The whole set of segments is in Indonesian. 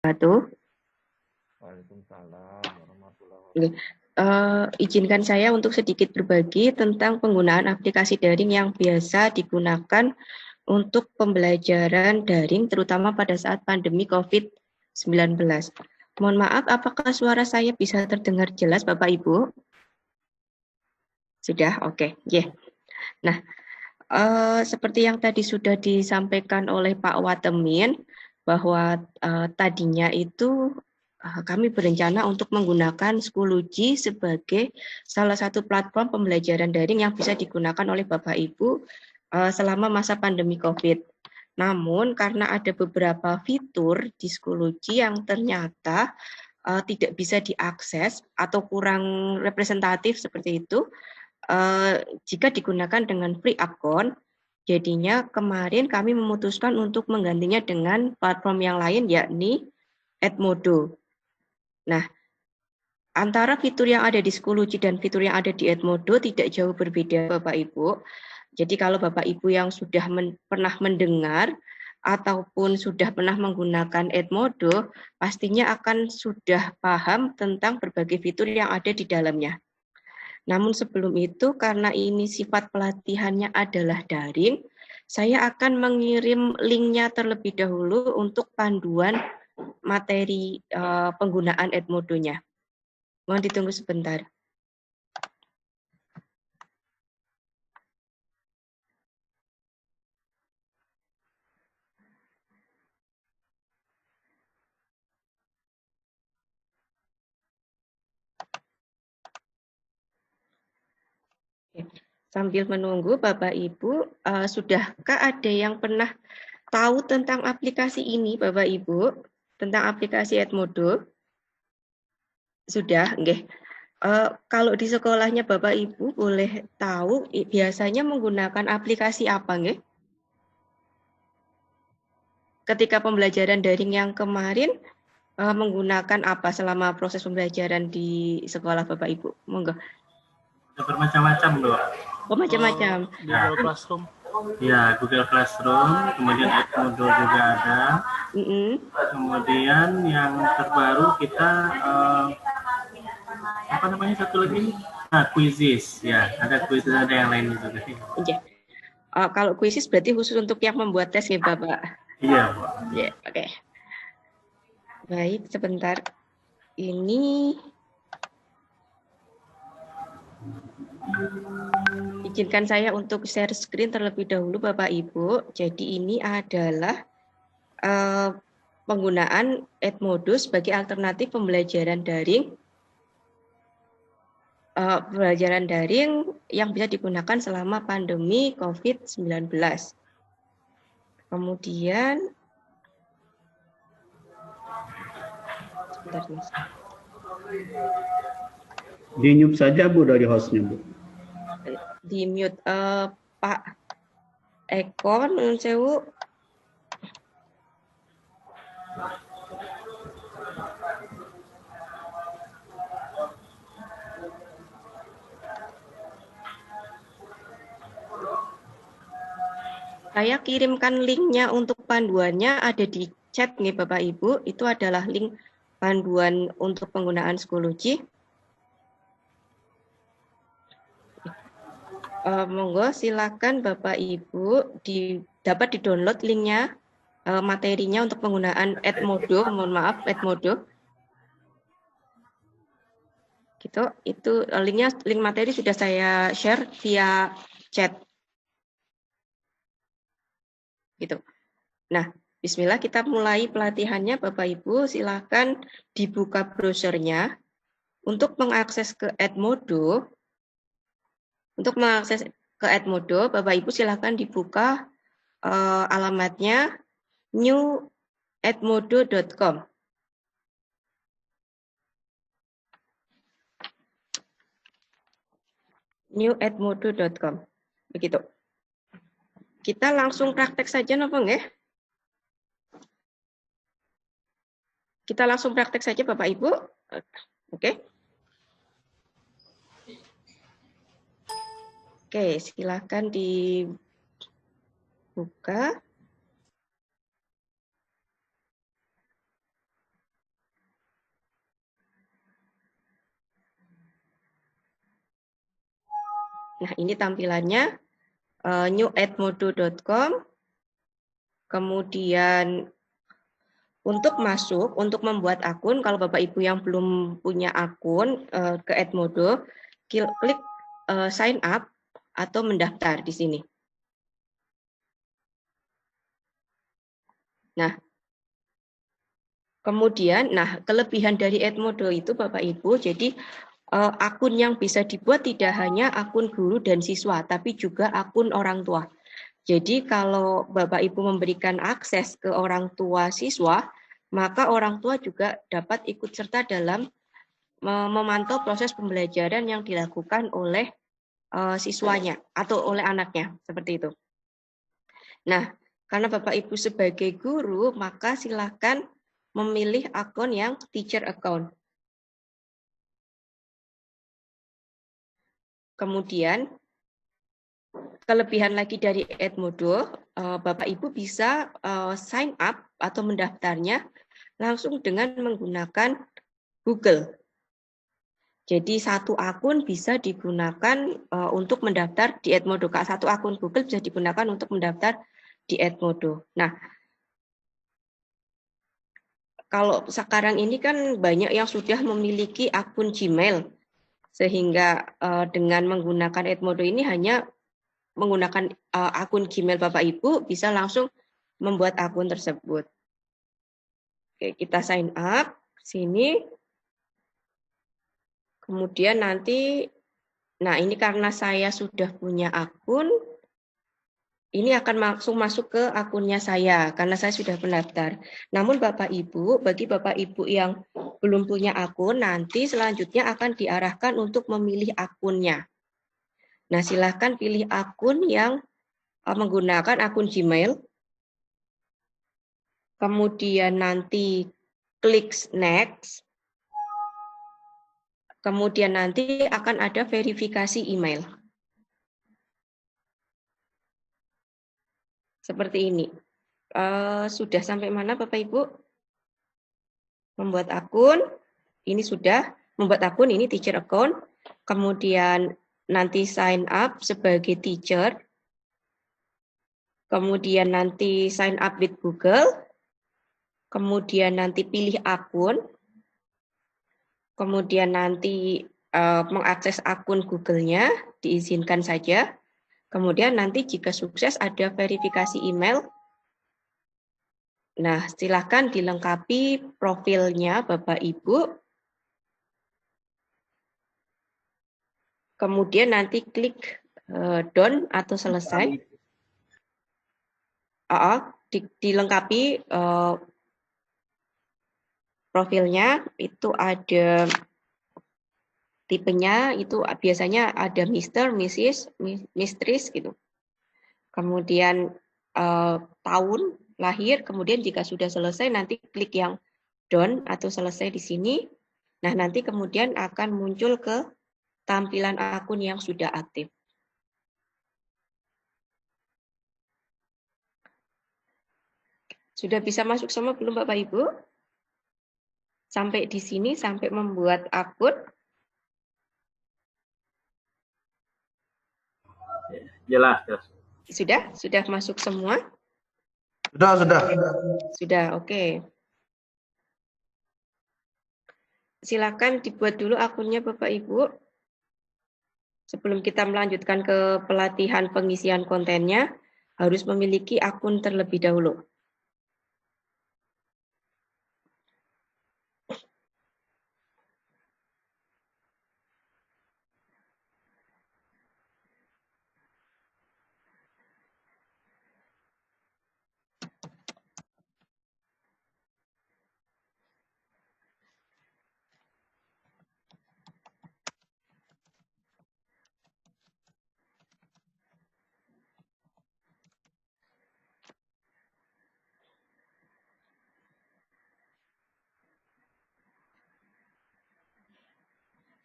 wabarakatuh. Waalaikumsalam warahmatullahi Oke. wabarakatuh. Izinkan saya untuk sedikit berbagi tentang penggunaan aplikasi daring yang biasa digunakan untuk pembelajaran daring, terutama pada saat pandemi COVID-19. Mohon maaf, apakah suara saya bisa terdengar jelas, Bapak Ibu? Sudah, oke. Yeah. Nah, seperti yang tadi sudah disampaikan oleh Pak Watemin, bahwa tadinya itu kami berencana untuk menggunakan Schoology sebagai salah satu platform pembelajaran daring yang bisa digunakan oleh Bapak Ibu selama masa pandemi COVID. Namun karena ada beberapa fitur di Schoology yang ternyata tidak bisa diakses atau kurang representatif seperti itu, jika digunakan dengan free account, jadinya kemarin kami memutuskan untuk menggantinya dengan platform yang lain, yakni Edmodo. Nah, antara fitur yang ada di Schoology dan fitur yang ada di Edmodo tidak jauh berbeda, Bapak Ibu. Jadi kalau Bapak Ibu yang sudah pernah mendengar ataupun sudah pernah menggunakan Edmodo, pastinya akan sudah paham tentang berbagai fitur yang ada di dalamnya. Namun sebelum itu, karena ini sifat pelatihannya adalah daring, saya akan mengirim linknya terlebih dahulu untuk panduan materi penggunaan Edmodo-nya. Mohon ditunggu sebentar. Sambil menunggu, Bapak Ibu, sudahkah ada yang pernah tahu tentang aplikasi ini, Bapak Ibu? Tentang aplikasi Edmodo? Sudah, nggih. Kalau di sekolahnya Bapak Ibu boleh tahu biasanya menggunakan aplikasi apa, nggih? Ketika pembelajaran daring yang kemarin menggunakan apa selama proses pembelajaran di sekolah Bapak Ibu? Monggo. Bermacam-macam loh. Oh, macam-macam. Google Classroom. Ya, Google Classroom, kemudian Edmodo juga ada. Kemudian yang terbaru kita apa namanya satu lagi? Quizzes. Ya, ada Quizzes, ada yang lain juga. Iya. Kalau Quizzes berarti khusus untuk yang membuat tes ya, Bapak? Iya, Bu. Ya, oke. Baik, sebentar. Ini izinkan saya untuk share screen terlebih dahulu, Bapak Ibu. Jadi ini adalah penggunaan Edmodo sebagai alternatif pembelajaran daring yang bisa digunakan selama pandemi COVID-19. Kemudian, sebentar, Mas. Di mute saja, Bu, dari hostnya, Bu. Di mute, Pak Eko, Nun Sewu. Saya kirimkan linknya untuk panduannya ada di chat nih Bapak Ibu. Itu adalah link panduan untuk penggunaan Schoology. Monggo silakan Bapak Ibu dapat di-download linknya, materinya untuk penggunaan Edmodo. Mohon maaf, Edmodo. Gitu, itu linknya, link materi sudah saya share via chat. Gitu. Nah, bismillah kita mulai pelatihannya Bapak Ibu, silakan dibuka browsernya. Untuk mengakses ke Edmodo, Bapak Ibu silakan dibuka alamatnya newedmodo.com. newedmodo.com. Begitu. Kita langsung praktek saja napa nggih? Kita langsung praktek saja Bapak Ibu. Oke. Oke, silakan dibuka. Nah, ini tampilannya newedmodo.com. Kemudian untuk membuat akun, kalau Bapak Ibu yang belum punya akun ke Edmodo, klik sign up atau mendaftar di sini. Nah, kemudian, kelebihan dari Edmodo itu Bapak Ibu, jadi akun yang bisa dibuat tidak hanya akun guru dan siswa, tapi juga akun orang tua. Jadi kalau Bapak Ibu memberikan akses ke orang tua siswa, maka orang tua juga dapat ikut serta dalam memantau proses pembelajaran yang dilakukan oleh siswanya atau oleh anaknya, seperti itu. Nah, karena Bapak Ibu sebagai guru, maka silakan memilih akun yang teacher account. Kemudian, kelebihan lagi dari Edmodo, Bapak Ibu bisa sign up atau mendaftarnya langsung dengan menggunakan Google. Jadi satu akun bisa digunakan untuk mendaftar di Edmodo. Satu akun Google bisa digunakan untuk mendaftar di Edmodo. Nah, kalau sekarang ini kan banyak yang sudah memiliki akun Gmail, sehingga dengan menggunakan Edmodo ini hanya menggunakan akun Gmail Bapak Ibu bisa langsung membuat akun tersebut. Oke, kita sign up sini. Kemudian nanti, ini karena saya sudah punya akun, ini akan langsung masuk ke akunnya saya, karena saya sudah pendaftar. Namun Bapak Ibu, bagi Bapak Ibu yang belum punya akun, nanti selanjutnya akan diarahkan untuk memilih akunnya. Nah, silahkan pilih akun yang menggunakan akun Gmail. Kemudian nanti klik next. Kemudian nanti akan ada verifikasi email. Seperti ini. Sudah sampai mana Bapak Ibu? Membuat akun. Ini sudah. Membuat akun, ini teacher account. Kemudian nanti sign up sebagai teacher. Kemudian nanti sign up with Google. Kemudian nanti pilih akun. Kemudian nanti mengakses akun Google-nya, diizinkan saja. Kemudian nanti jika sukses ada verifikasi email. Nah, silakan dilengkapi profilnya Bapak Ibu. Kemudian nanti klik done atau selesai. Dilengkapi profilnya, itu ada tipenya, itu biasanya ada Mr., Mrs., Mistress gitu. Kemudian tahun lahir, kemudian jika sudah selesai nanti klik yang done atau selesai di sini. Nah, nanti kemudian akan muncul ke tampilan akun yang sudah aktif. Sudah bisa masuk semua belum Bapak Ibu? Sampai di sini, sampai membuat akun. Jelas, jelas. Sudah masuk semua? Sudah, oke. Silakan dibuat dulu akunnya Bapak Ibu. Sebelum kita melanjutkan ke pelatihan pengisian kontennya, harus memiliki akun terlebih dahulu.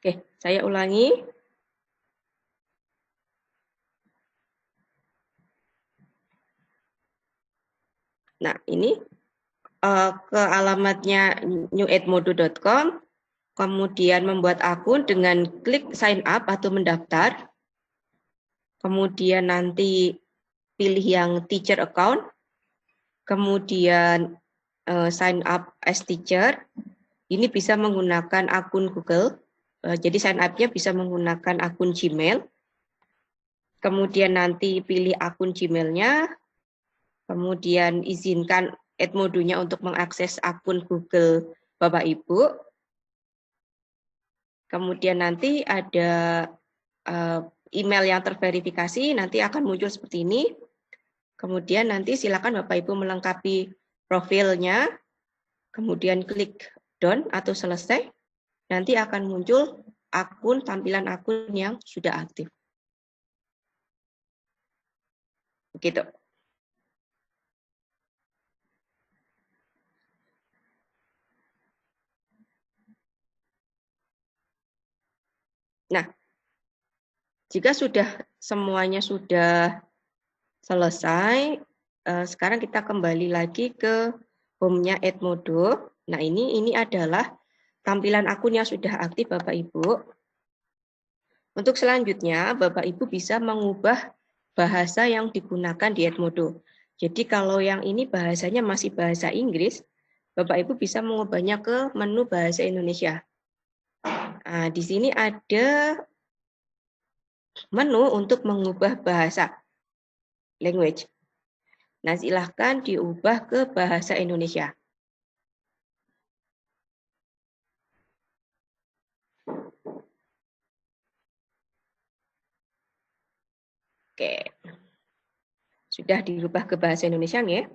Oke, saya ulangi. Nah, ini ke alamatnya newedmodo.com, kemudian membuat akun dengan klik sign up atau mendaftar. kemudian nanti pilih yang teacher account, kemudian sign up as teacher. Ini bisa menggunakan akun Google, jadi sign up-nya bisa menggunakan akun Gmail. Kemudian nanti pilih akun Gmail-nya, kemudian izinkan Edmodo-nya untuk mengakses akun Google Bapak Ibu. Kemudian nanti ada email yang terverifikasi, nanti akan muncul seperti ini. Kemudian nanti silakan Bapak Ibu melengkapi profilnya, kemudian klik done atau selesai, nanti akan muncul tampilan akun yang sudah aktif. Begitu. Nah, jika semuanya sudah selesai, sekarang kita kembali lagi ke home-nya Edmodo. Nah, ini adalah tampilan akun yang sudah aktif Bapak Ibu. Untuk selanjutnya, Bapak Ibu bisa mengubah bahasa yang digunakan di Edmodo. Jadi kalau yang ini bahasanya masih bahasa Inggris, Bapak Ibu bisa mengubahnya ke menu bahasa Indonesia. Nah, di sini ada menu untuk mengubah bahasa, language. Nah, silahkan diubah ke bahasa Indonesia. Oke. Sudah dirubah ke bahasa Indonesia, nggih?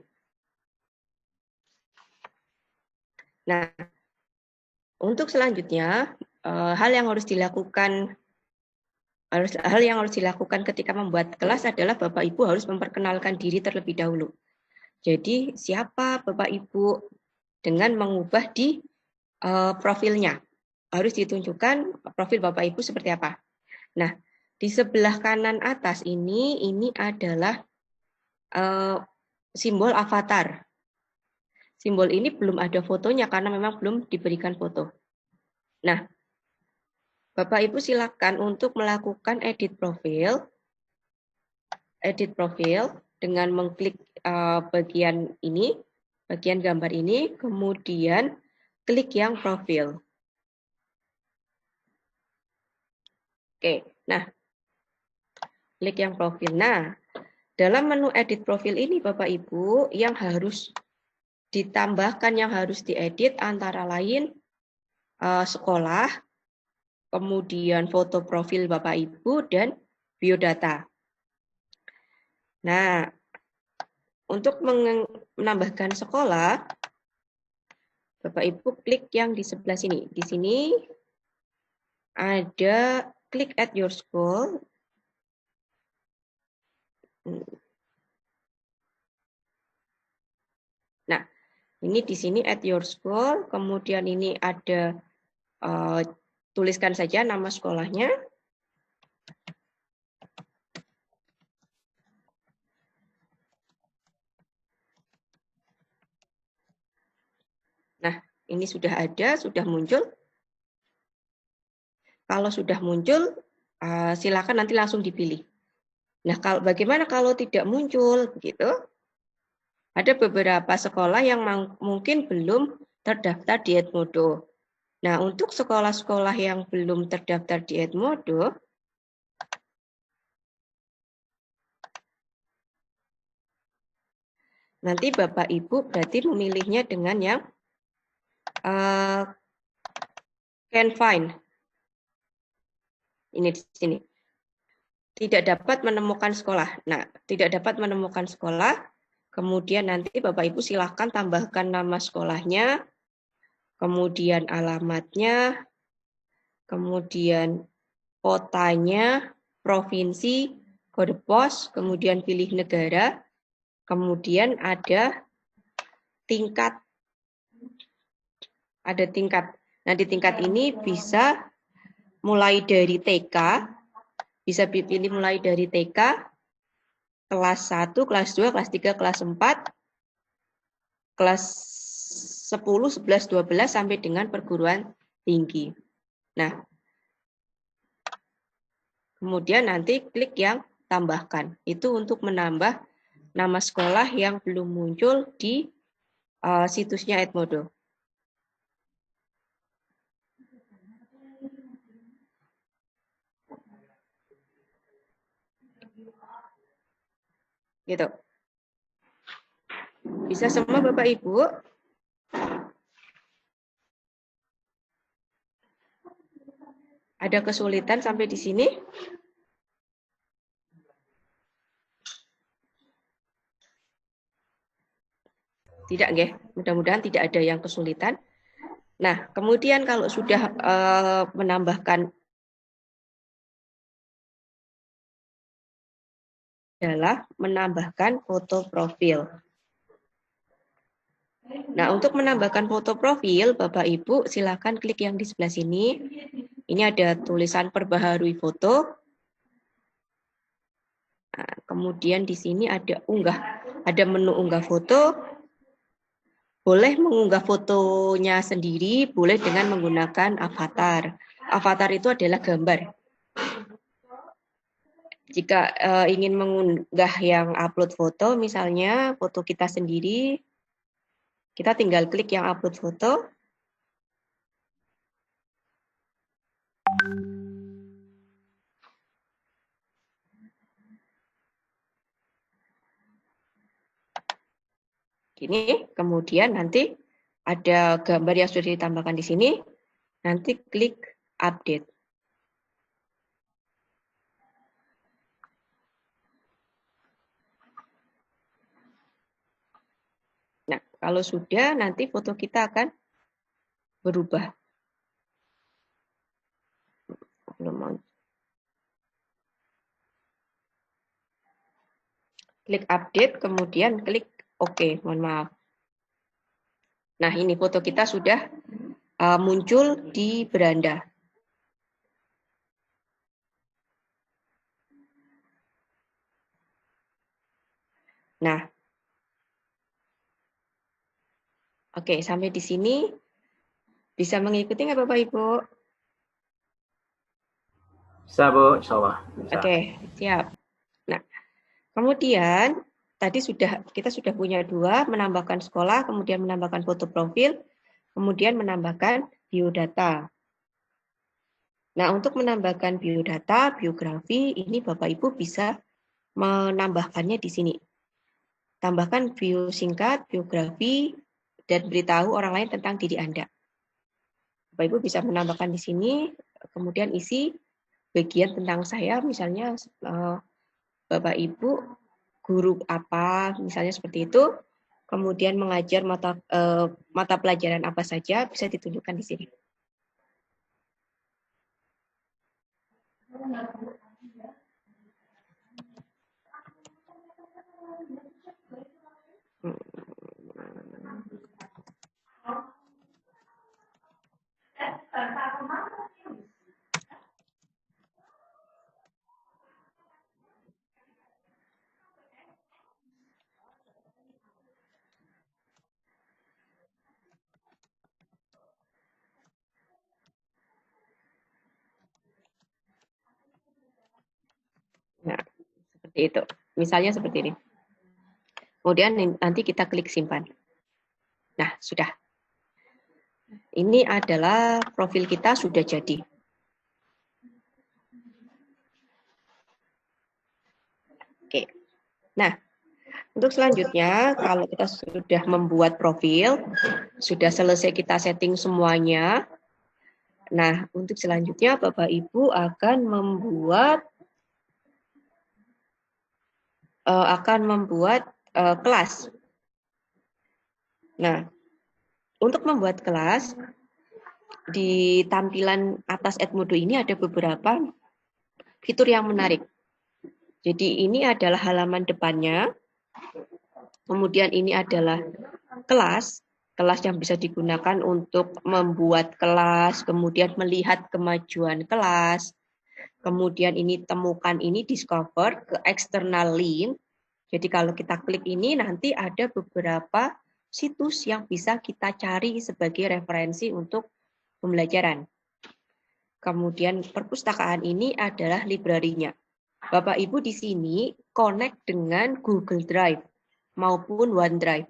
Nah, untuk selanjutnya, hal yang harus dilakukan ketika membuat kelas adalah Bapak Ibu harus memperkenalkan diri terlebih dahulu. Jadi, siapa Bapak Ibu dengan mengubah di profilnya. Harus ditunjukkan profil Bapak Ibu seperti apa. Nah, di sebelah kanan atas ini adalah simbol avatar. Simbol ini belum ada fotonya karena memang belum diberikan foto. Nah, Bapak Ibu silakan untuk melakukan edit profil dengan mengklik bagian ini, bagian gambar ini, kemudian klik yang profil. Oke, nah, klik yang profil. Nah, dalam menu edit profil ini Bapak Ibu yang harus ditambahkan, yang harus diedit antara lain sekolah, kemudian foto profil Bapak Ibu, dan biodata. Nah, untuk menambahkan sekolah, Bapak Ibu klik yang di sebelah sini. Di sini ada klik at your school. Nah, ini di sini at your school, kemudian ini ada tuliskan saja nama sekolahnya. Nah, ini sudah ada, sudah muncul. Kalau sudah muncul, silakan nanti langsung dipilih. Nah, bagaimana kalau tidak muncul? Begitu. Ada beberapa sekolah yang mungkin belum terdaftar di Edmodo. Nah, untuk sekolah-sekolah yang belum terdaftar di Edmodo, nanti Bapak Ibu berarti memilihnya dengan yang can find. Ini di sini. Tidak dapat menemukan sekolah. Nah, tidak dapat menemukan sekolah, kemudian nanti Bapak Ibu silahkan tambahkan nama sekolahnya, kemudian alamatnya, kemudian kotanya, provinsi, kode pos, kemudian pilih negara, kemudian ada tingkat. Ada tingkat. Nah, di tingkat ini bisa mulai dari TK, bisa dipilih mulai dari TK, kelas 1, kelas 2, kelas 3, kelas 4, kelas 10, 11, 12, sampai dengan perguruan tinggi. Nah, kemudian nanti klik yang tambahkan. Itu untuk menambah nama sekolah yang belum muncul di situsnya Edmodo. Gitu. Bisa semua Bapak Ibu? Ada kesulitan sampai di sini? Tidak, nggih. Mudah-mudahan tidak ada yang kesulitan. Nah, kemudian kalau sudah menambahkan adalah menambahkan foto profil. Nah, untuk menambahkan foto profil, Bapak Ibu silakan klik yang di sebelah sini. Ini ada tulisan perbaharui foto. Nah, kemudian di sini ada ada menu unggah foto. Boleh mengunggah fotonya sendiri, boleh dengan menggunakan avatar. Avatar itu adalah gambar. Jika ingin mengunggah yang upload foto, misalnya foto kita sendiri, kita tinggal klik yang upload foto. Gini, kemudian nanti ada gambar yang sudah ditambahkan di sini, nanti klik update. Nah, kalau sudah, nanti foto kita akan berubah. Klik update, kemudian klik OK, mohon maaf. Nah, ini foto kita sudah muncul di beranda. Nah, oke, sampai di sini bisa mengikuti nggak Bapak Ibu? Bisa Bu, insya Allah. Bisa. Oke, siap. Nah, kemudian tadi kita sudah punya dua, menambahkan sekolah, kemudian menambahkan foto profil, kemudian menambahkan biodata. Nah, untuk menambahkan biodata, biografi, ini Bapak Ibu bisa menambahkannya di sini. Tambahkan bio singkat, biografi, dan beritahu orang lain tentang diri Anda. Bapak Ibu bisa menambahkan di sini, kemudian isi bagian tentang saya, misalnya Bapak Ibu guru apa, misalnya seperti itu, kemudian mengajar mata pelajaran apa saja, bisa ditunjukkan di sini. Nah, seperti itu. Misalnya seperti ini. Kemudian nanti kita klik simpan. Nah, sudah. Ini adalah profil kita sudah jadi. Oke. Nah, untuk selanjutnya, kalau kita sudah membuat profil, sudah selesai kita setting semuanya. Nah, untuk selanjutnya Bapak Ibu akan membuat kelas. Nah, untuk membuat kelas, di tampilan atas Edmodo ini ada beberapa fitur yang menarik. Jadi ini adalah halaman depannya, kemudian ini adalah kelas yang bisa digunakan untuk membuat kelas, kemudian melihat kemajuan kelas, kemudian ini temukan ini discover ke external link. Jadi kalau kita klik ini nanti ada beberapa situs yang bisa kita cari sebagai referensi untuk pembelajaran. Kemudian perpustakaan ini adalah library-nya. Bapak Ibu di sini connect dengan Google Drive maupun OneDrive.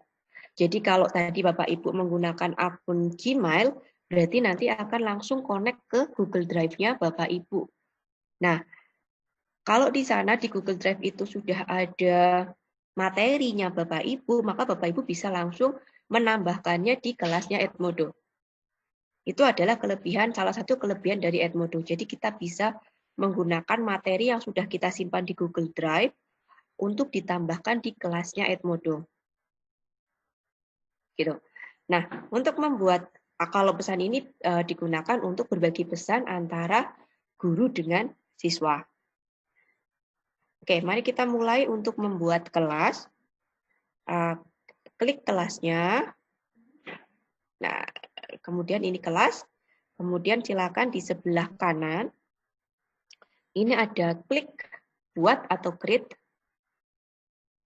Jadi kalau tadi Bapak Ibu menggunakan akun Gmail, berarti nanti akan langsung connect ke Google Drive-nya Bapak Ibu. Nah, kalau di sana di Google Drive itu sudah ada materinya Bapak Ibu, maka Bapak Ibu bisa langsung menambahkannya di kelasnya Edmodo. Itu adalah salah satu kelebihan dari Edmodo. Jadi kita bisa menggunakan materi yang sudah kita simpan di Google Drive untuk ditambahkan di kelasnya Edmodo. Gitu. Nah, untuk membuat kalau pesan ini digunakan untuk berbagi pesan antara guru dengan siswa. Oke, mari kita mulai untuk membuat kelas. Klik kelasnya. Nah, kemudian ini kelas. Kemudian silakan di sebelah kanan. Ini ada klik buat atau create.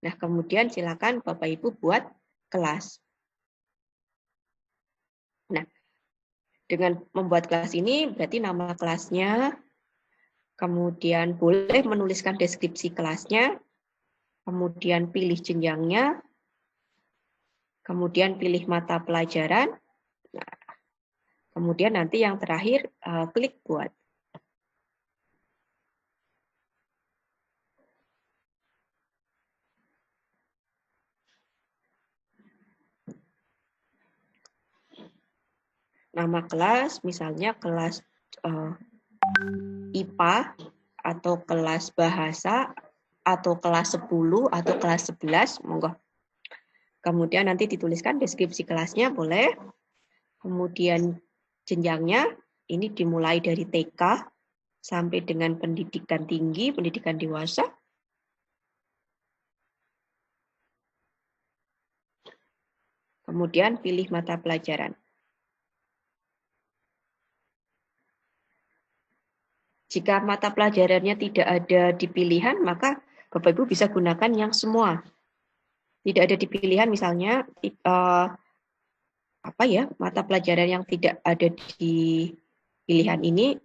Nah, kemudian silakan Bapak Ibu buat kelas. Nah, dengan membuat kelas ini berarti nama kelasnya, kemudian boleh menuliskan deskripsi kelasnya, kemudian pilih jenjangnya, kemudian pilih mata pelajaran, nah, kemudian nanti yang terakhir klik buat. Nama kelas, misalnya kelas IPA, atau kelas bahasa, atau kelas 10, atau kelas 11, monggo. Kemudian nanti dituliskan deskripsi kelasnya, boleh. Kemudian jenjangnya, ini dimulai dari TK, sampai dengan pendidikan tinggi, pendidikan dewasa. Kemudian pilih mata pelajaran. Jika mata pelajarannya tidak ada di pilihan, maka Bapak Ibu bisa gunakan yang semua. Tidak ada di pilihan, misalnya mata pelajaran yang tidak ada di pilihan ini,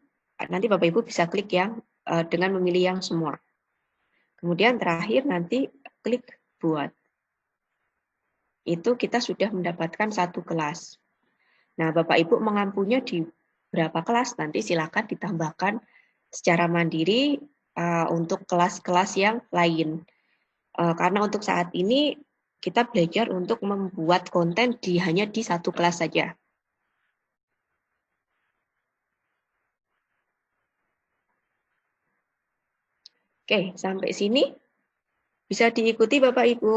nanti Bapak Ibu bisa klik yang dengan memilih yang semua. Kemudian terakhir nanti klik buat. Itu kita sudah mendapatkan satu kelas. Nah, Bapak Ibu mengampunya di berapa kelas, nanti silakan ditambahkan secara mandiri untuk kelas-kelas yang lain. Karena untuk saat ini kita belajar untuk membuat konten hanya di satu kelas saja. Oke, sampai sini bisa diikuti Bapak Ibu.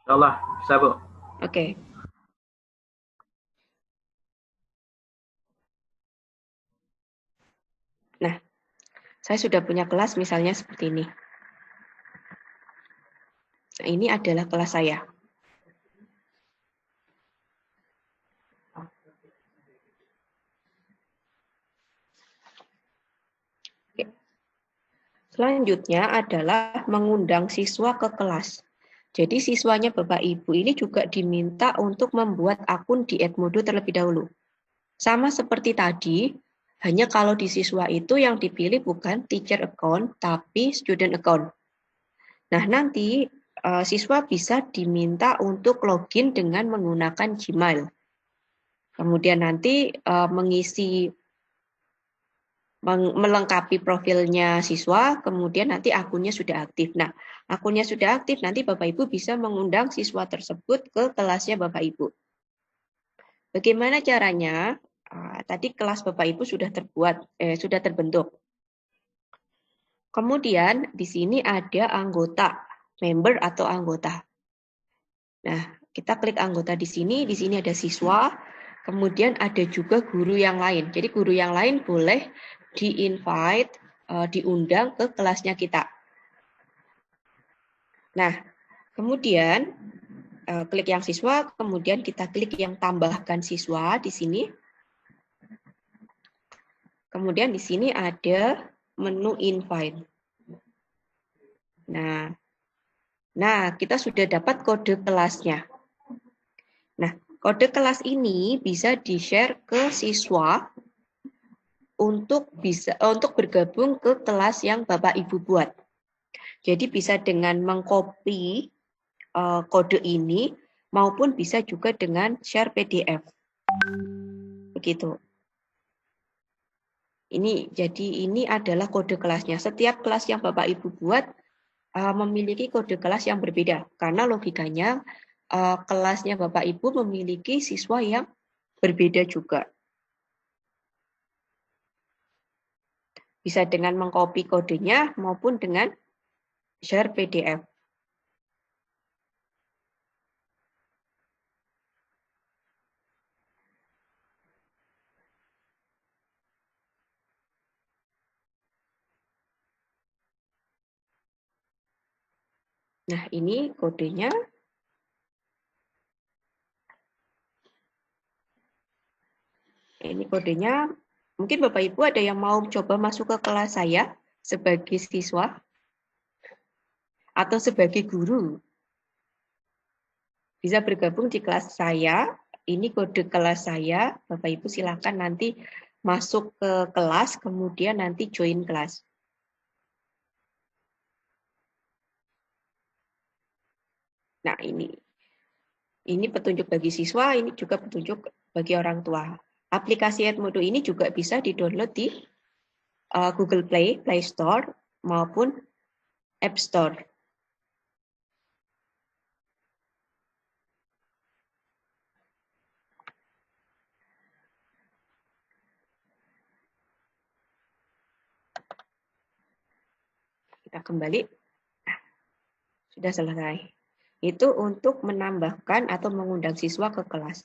Insyaallah, bisa Bu. Oke. Nah, saya sudah punya kelas misalnya seperti ini. Nah, ini adalah kelas saya. Oke. Selanjutnya adalah mengundang siswa ke kelas. Jadi siswanya Bapak Ibu ini juga diminta untuk membuat akun di Edmodo terlebih dahulu. Sama seperti tadi, hanya kalau di siswa itu yang dipilih bukan teacher account, tapi student account. Nah, nanti siswa bisa diminta untuk login dengan menggunakan Gmail. Kemudian nanti melengkapi profilnya siswa, kemudian nanti akunnya sudah aktif. Nah, akunnya sudah aktif, nanti Bapak Ibu bisa mengundang siswa tersebut ke kelasnya Bapak Ibu. Bagaimana caranya? Tadi kelas Bapak Ibu sudah terbentuk. Kemudian di sini ada anggota, member atau anggota. Nah, kita klik anggota di sini ada siswa, kemudian ada juga guru yang lain. Jadi guru yang lain boleh di-invite, diundang ke kelasnya kita. Nah, kemudian klik yang siswa, kemudian kita klik yang tambahkan siswa di sini. Kemudian di sini ada menu invite. Nah, kita sudah dapat kode kelasnya. Nah, kode kelas ini bisa di-share ke siswa untuk bergabung ke kelas yang Bapak Ibu buat. Jadi bisa dengan mengcopy kode ini maupun bisa juga dengan share PDF. Begitu. Ini adalah kode kelasnya. Setiap kelas yang Bapak Ibu buat memiliki kode kelas yang berbeda karena logikanya kelasnya Bapak Ibu memiliki siswa yang berbeda juga. Bisa dengan mengcopy kodenya maupun dengan share PDF. Nah, ini kodenya. Ini kodenya. Mungkin Bapak Ibu ada yang mau coba masuk ke kelas saya sebagai siswa atau sebagai guru. Bisa bergabung di kelas saya. Ini kode kelas saya. Bapak Ibu silakan nanti masuk ke kelas, kemudian nanti join kelas. Nah, ini petunjuk bagi siswa, ini juga petunjuk bagi orang tua. Aplikasi Edmodo ini juga bisa di-download di Google Play, Play Store, maupun App Store. Kita kembali. Nah, sudah selesai. Itu untuk menambahkan atau mengundang siswa ke kelas.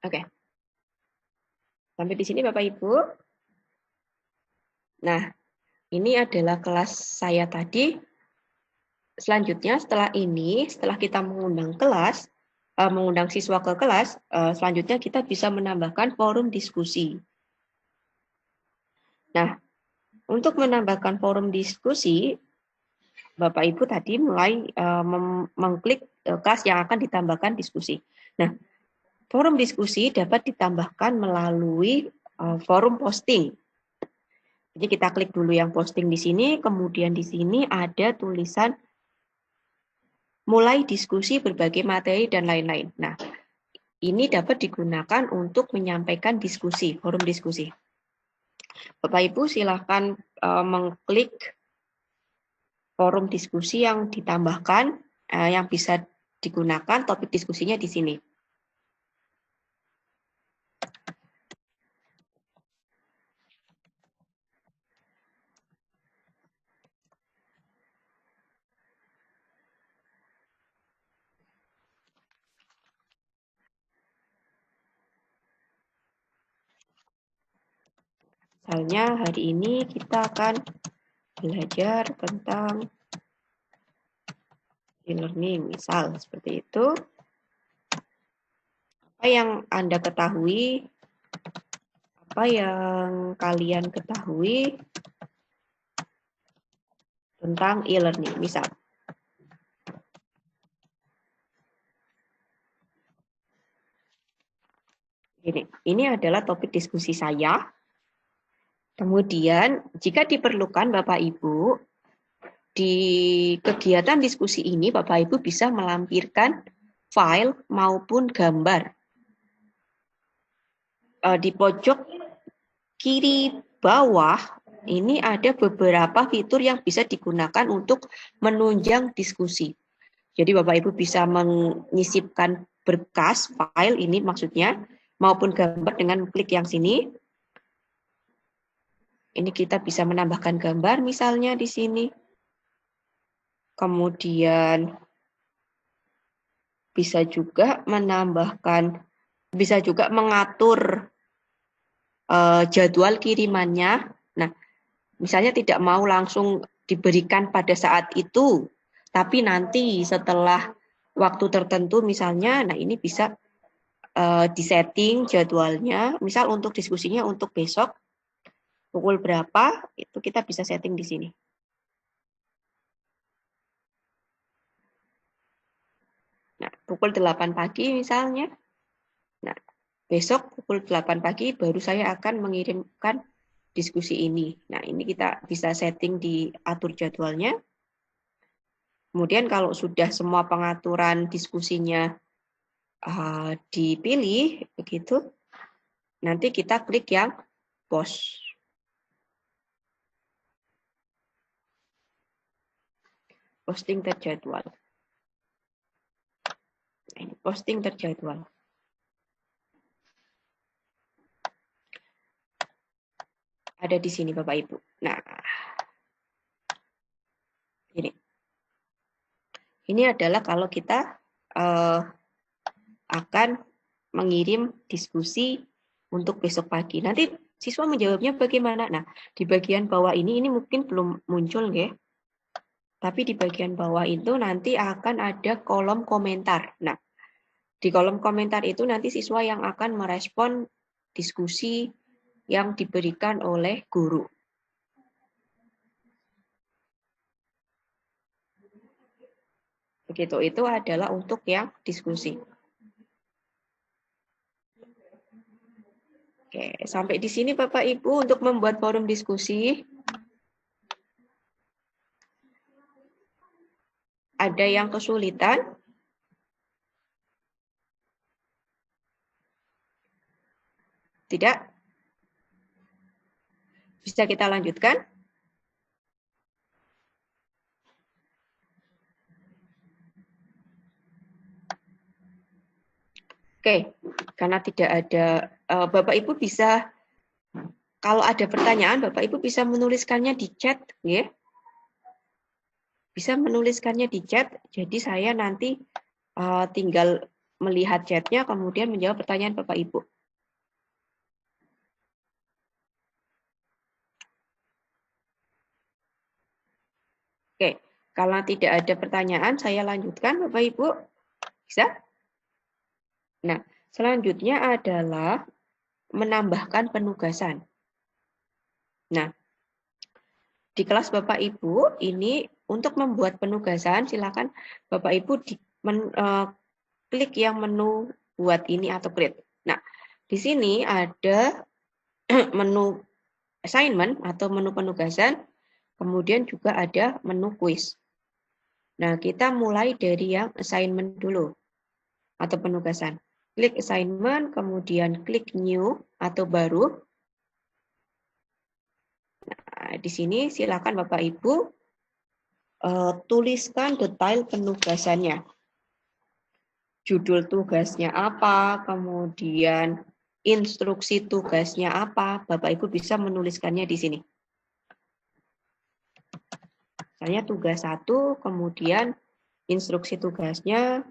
Oke. Sampai di sini Bapak Ibu. Nah, ini adalah kelas saya tadi. Selanjutnya setelah kita mengundang kelas, mengundang siswa ke kelas, selanjutnya kita bisa menambahkan forum diskusi. Nah, untuk menambahkan forum diskusi, Bapak Ibu tadi mulai mengklik kelas yang akan ditambahkan diskusi. Nah, forum diskusi dapat ditambahkan melalui forum posting. Jadi kita klik dulu yang posting di sini, kemudian di sini ada tulisan mulai diskusi berbagai materi dan lain-lain. Nah, ini dapat digunakan untuk menyampaikan diskusi, forum diskusi. Bapak Ibu silakan mengklik forum diskusi yang ditambahkan, yang bisa digunakan topik diskusinya di sini. Misalnya hari ini kita akan belajar tentang e-learning, misal seperti itu. Apa yang Anda ketahui, apa yang kalian ketahui tentang e-learning, misal. Ini adalah topik diskusi saya. Kemudian, jika diperlukan Bapak Ibu, di kegiatan diskusi ini Bapak Ibu bisa melampirkan file maupun gambar. Di pojok kiri bawah, ini ada beberapa fitur yang bisa digunakan untuk menunjang diskusi. Jadi Bapak Ibu bisa menyisipkan berkas file ini maksudnya, maupun gambar dengan klik yang sini. Ini kita bisa menambahkan gambar misalnya di sini. Kemudian bisa juga mengatur jadwal kirimannya. Nah, misalnya tidak mau langsung diberikan pada saat itu, tapi nanti setelah waktu tertentu misalnya, nah ini bisa disetting jadwalnya, misal untuk diskusinya untuk besok pukul berapa, itu kita bisa setting di sini. Nah, pukul 8 pagi misalnya. Nah, besok pukul 8 pagi baru saya akan mengirimkan diskusi ini. Nah, ini kita bisa setting di atur jadwalnya. Kemudian kalau sudah semua pengaturan diskusinya dipilih, begitu, nanti kita klik yang post. Posting terjadwal. Ini posting terjadwal. Ada di sini Bapak Ibu. Nah, ini adalah kalau kita akan mengirim diskusi untuk besok pagi. Nanti siswa menjawabnya bagaimana? Nah, di bagian bawah ini mungkin belum muncul ya. Tapi di bagian bawah itu nanti akan ada kolom komentar. Nah, di kolom komentar itu nanti siswa yang akan merespon diskusi yang diberikan oleh guru. Begitu, itu adalah untuk yang diskusi. Oke, sampai di sini Bapak Ibu untuk membuat forum diskusi. Ada yang kesulitan? Tidak? Bisa kita lanjutkan? Oke, karena tidak ada, Bapak Ibu bisa, kalau ada pertanyaan, Bapak Ibu bisa menuliskannya di chat, ya. Bisa menuliskannya di chat, jadi saya nanti tinggal melihat chatnya, kemudian menjawab pertanyaan Bapak Ibu. Oke, kalau tidak ada pertanyaan, saya lanjutkan Bapak Ibu. Bisa? Nah, selanjutnya adalah menambahkan penugasan. Nah, di kelas Bapak Ibu, ini untuk membuat penugasan, silakan Bapak Ibu klik yang menu buat ini atau create. Nah, di sini ada menu assignment atau menu penugasan, kemudian juga ada menu quiz. Nah, kita mulai dari yang assignment dulu atau penugasan. Klik assignment, kemudian klik new atau baru. Nah, di sini silakan Bapak Ibu tuliskan detail penugasannya. Judul tugasnya apa, kemudian instruksi tugasnya apa, Bapak Ibu bisa menuliskannya di sini. Misalnya tugas 1, kemudian instruksi tugasnya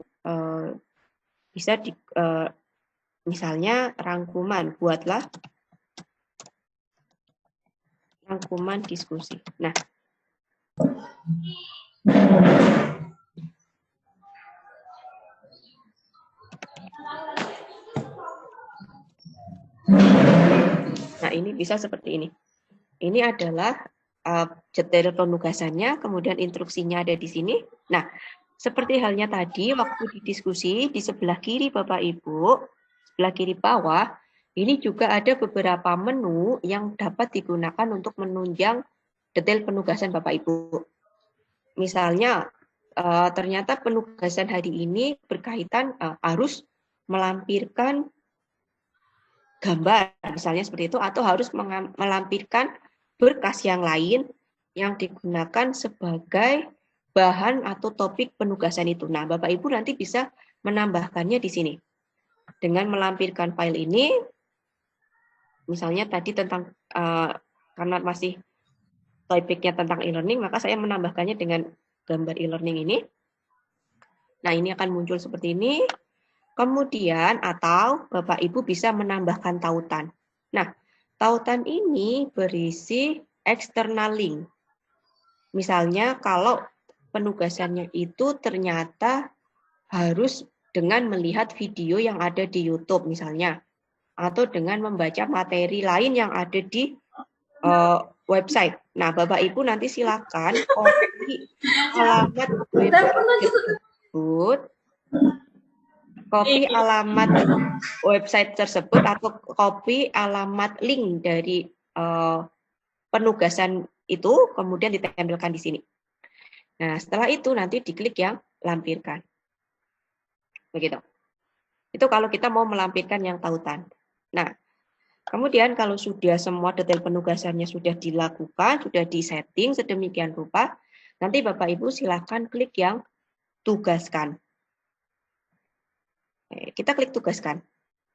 bisa misalnya rangkuman, buatlah rangkuman diskusi. Nah, ini bisa seperti ini. Ini adalah detail penugasannya, kemudian instruksinya ada di sini. Nah, seperti halnya tadi waktu di diskusi di sebelah kiri Bapak Ibu, sebelah kiri bawah, ini juga ada beberapa menu yang dapat digunakan untuk menunjang detail penugasan Bapak Ibu. Misalnya ternyata penugasan hari ini berkaitan harus melampirkan gambar, misalnya seperti itu, atau harus melampirkan berkas yang lain yang digunakan sebagai bahan atau topik penugasan itu. Nah, Bapak Ibu nanti bisa menambahkannya di sini. Dengan melampirkan file ini, misalnya tadi tentang, karena masih topiknya tentang e-learning, maka saya menambahkannya dengan gambar e-learning ini. Nah, ini akan muncul seperti ini. Kemudian, atau Bapak Ibu bisa menambahkan tautan. Nah, tautan ini berisi external link. Misalnya, kalau penugasannya itu ternyata harus dengan melihat video yang ada di YouTube misalnya, atau dengan membaca materi lain yang ada di website. Nah, Bapak Ibu nanti silakan copy alamat website tersebut, copy alamat website tersebut atau copy alamat link dari penugasan itu, kemudian ditempelkan di sini. Nah, setelah itu nanti diklik yang lampirkan. Begitu. Itu kalau kita mau melampirkan yang tautan. Nah, kemudian kalau sudah semua detail penugasannya sudah dilakukan, sudah disetting sedemikian rupa, nanti Bapak Ibu silakan klik yang tugaskan. Kita klik tugaskan.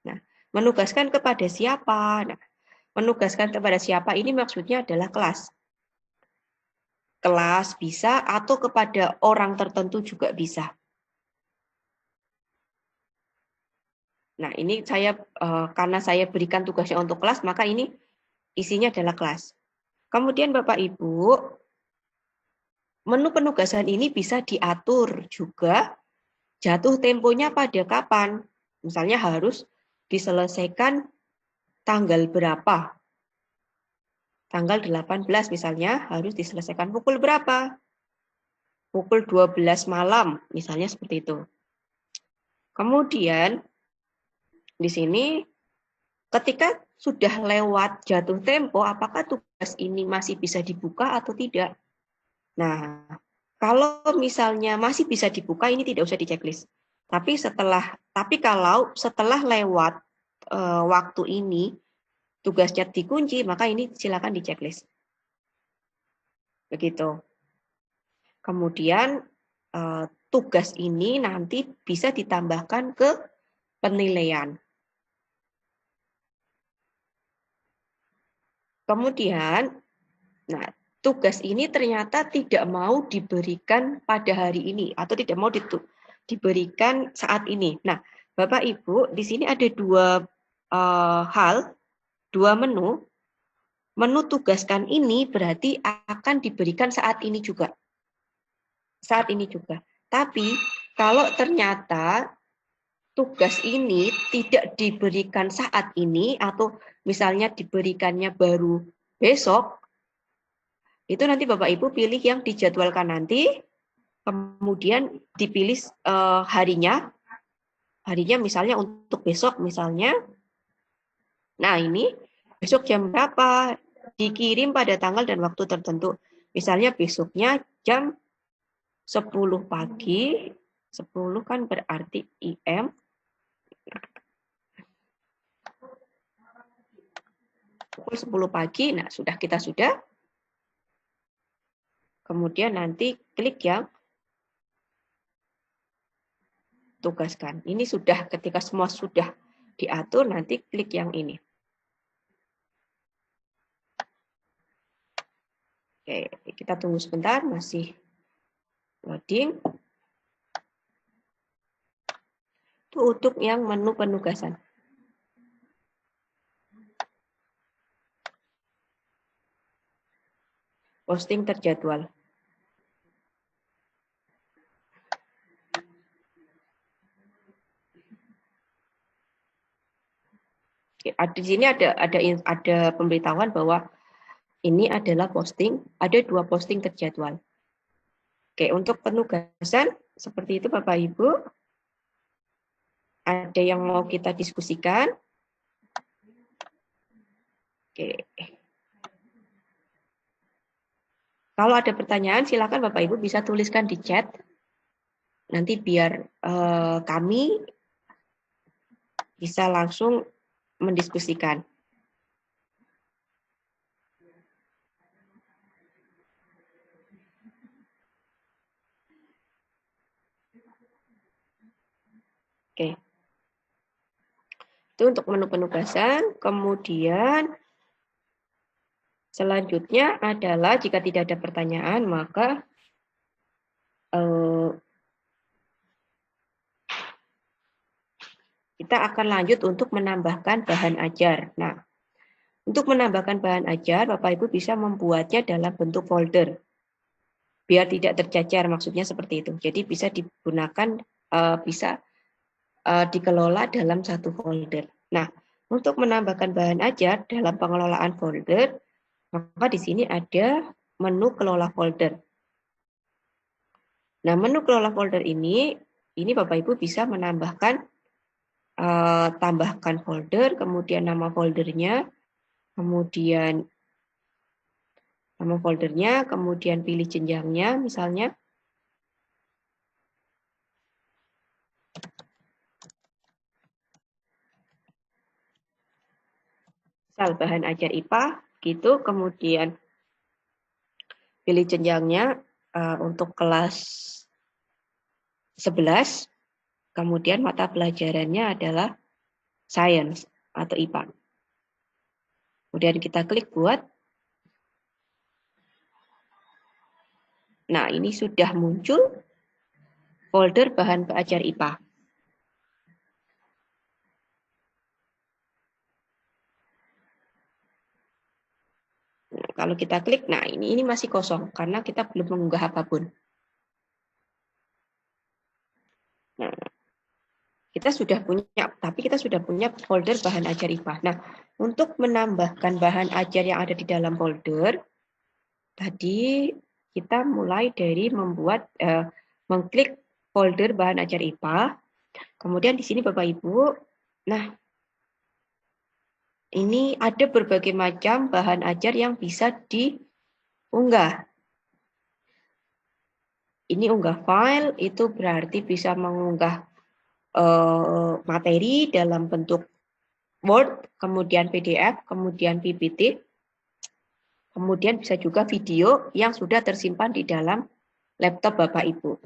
Nah, menugaskan kepada siapa? Nah, menugaskan kepada siapa ini maksudnya adalah kelas. Kelas bisa atau kepada orang tertentu juga bisa. Nah, ini saya karena saya berikan tugasnya untuk kelas, maka ini isinya adalah kelas. Kemudian Bapak Ibu, menu penugasan ini bisa diatur juga jatuh temponya pada kapan. Misalnya harus diselesaikan tanggal berapa. Tanggal 18 misalnya harus diselesaikan pukul berapa. Pukul 12 malam, misalnya seperti itu. Kemudian di sini ketika sudah lewat jatuh tempo, apakah tugas ini masih bisa dibuka atau tidak? Nah, kalau misalnya masih bisa dibuka, ini tidak usah di checklist. Tapi kalau setelah lewat waktu ini tugasnya dikunci, maka ini silakan di checklist. Begitu. Kemudian tugas ini nanti bisa ditambahkan ke penilaian. Kemudian, nah, tugas ini ternyata tidak mau diberikan pada hari ini atau tidak mau diberikan saat ini. Nah, Bapak Ibu, di sini ada dua menu. Menu tugaskan ini berarti akan diberikan saat ini juga. Saat ini juga. Tapi kalau ternyata tugas ini tidak diberikan saat ini atau misalnya diberikannya baru besok, itu nanti Bapak Ibu pilih yang dijadwalkan nanti, kemudian dipilih harinya misalnya untuk besok misalnya. Nah, ini besok jam berapa, dikirim pada tanggal dan waktu tertentu. Misalnya besoknya jam 10 pagi, 10 kan berarti IM. Pukul 10 pagi, nah kita sudah. Kemudian nanti klik yang tugaskan. Ini sudah, ketika semua sudah diatur, nanti klik yang ini. Oke, kita tunggu sebentar, masih loading. Itu untuk yang menu penugasan. Posting terjadwal. Oke, di sini ada pemberitahuan bahwa ini adalah posting, ada 2 posting terjadwal. Oke, untuk penugasan seperti itu Bapak Ibu. Ada yang mau kita diskusikan? Oke. Kalau ada pertanyaan, silakan Bapak Ibu bisa tuliskan di chat. Nanti biar kami bisa langsung mendiskusikan. Oke. Itu untuk menu penugasan. Kemudian selanjutnya adalah jika tidak ada pertanyaan, maka kita akan lanjut untuk menambahkan bahan ajar. Nah, untuk menambahkan bahan ajar, Bapak Ibu bisa membuatnya dalam bentuk folder. Biar tidak tercecer, maksudnya seperti itu. Jadi bisa digunakan, bisa dikelola dalam satu folder. Nah, untuk menambahkan bahan ajar dalam pengelolaan folder, maka di sini ada menu kelola folder. Nah, menu kelola folder ini Bapak Ibu bisa menambahkan tambahkan folder, kemudian nama foldernya, kemudian nama foldernya, kemudian pilih jenjangnya misalnya. Misal bahan ajar IPA gitu, kemudian pilih jenjangnya untuk kelas 11, kemudian mata pelajarannya adalah Science atau IPA. Kemudian kita klik buat. Nah, ini sudah muncul folder bahan ajar IPA. Nah, kalau kita klik, nah ini masih kosong karena kita belum mengunggah apapun. Nah, kita sudah punya folder bahan ajar IPA. Nah, untuk menambahkan bahan ajar yang ada di dalam folder, tadi kita mulai dari mengklik folder bahan ajar IPA. Kemudian di sini Bapak Ibu, nah ini ada berbagai macam bahan ajar yang bisa diunggah. Ini unggah file, itu berarti bisa mengunggah materi dalam bentuk Word, kemudian PDF, kemudian PPT, kemudian bisa juga video yang sudah tersimpan di dalam laptop Bapak Ibu.